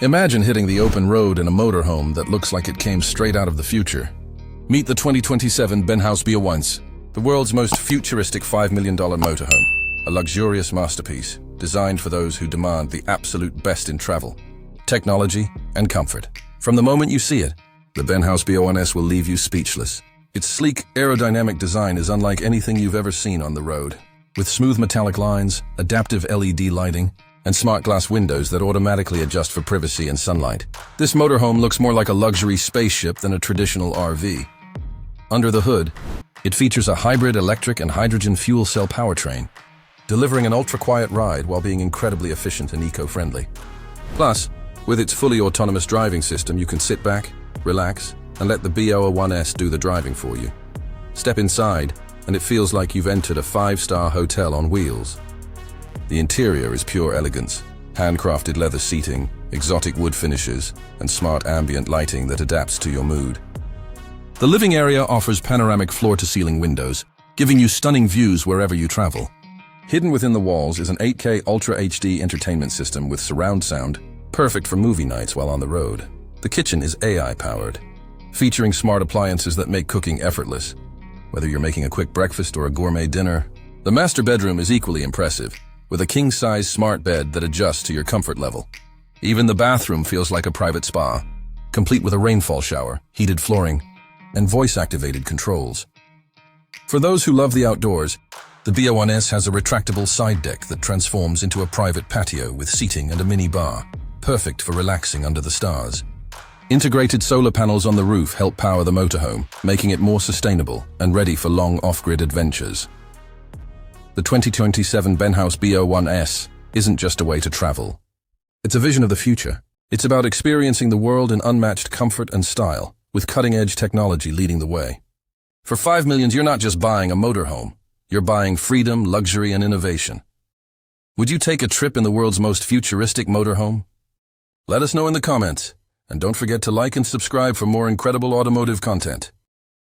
Imagine hitting the open road in a motorhome that looks like it came straight out of the future. Meet the 2027 Benhaus B01S, the world's most futuristic $5 million motorhome, a luxurious masterpiece designed for those who demand the absolute best in travel, technology, and comfort. From the moment you see it, the Benhaus B01S will leave you speechless. Its sleek, aerodynamic design is unlike anything you've ever seen on the road. With smooth metallic lines, adaptive LED lighting, and smart glass windows that automatically adjust for privacy and sunlight, this motorhome looks more like a luxury spaceship than a traditional RV. Under the hood, it features a hybrid electric and hydrogen fuel cell powertrain, delivering an ultra-quiet ride while being incredibly efficient and eco-friendly. Plus, with its fully autonomous driving system, you can sit back, relax, and let the B01S do the driving for you. Step inside, and it feels like you've entered a 5-star hotel on wheels. The interior is pure elegance, handcrafted leather seating, exotic wood finishes, and smart ambient lighting that adapts to your mood. The living area offers panoramic floor-to-ceiling windows, giving you stunning views wherever you travel. Hidden within the walls is an 8K Ultra HD entertainment system with surround sound, perfect for movie nights while on the road. The kitchen is AI-powered, featuring smart appliances that make cooking effortless. Whether you're making a quick breakfast or a gourmet dinner, the master bedroom is equally impressive, with a king-size smart bed that adjusts to your comfort level. Even the bathroom feels like a private spa, complete with a rainfall shower, heated flooring, and voice-activated controls. For those who love the outdoors, the B01S has a retractable side deck that transforms into a private patio with seating and a mini bar, perfect for relaxing under the stars. Integrated solar panels on the roof help power the motorhome, making it more sustainable and ready for long off-grid adventures. The 2027 Benhaus B01S isn't just a way to travel. It's a vision of the future. It's about experiencing the world in unmatched comfort and style, with cutting-edge technology leading the way. For $5 million, you're not just buying a motorhome. You're buying freedom, luxury, and innovation. Would you take a trip in the world's most futuristic motorhome? Let us know in the comments, and don't forget to like and subscribe for more incredible automotive content.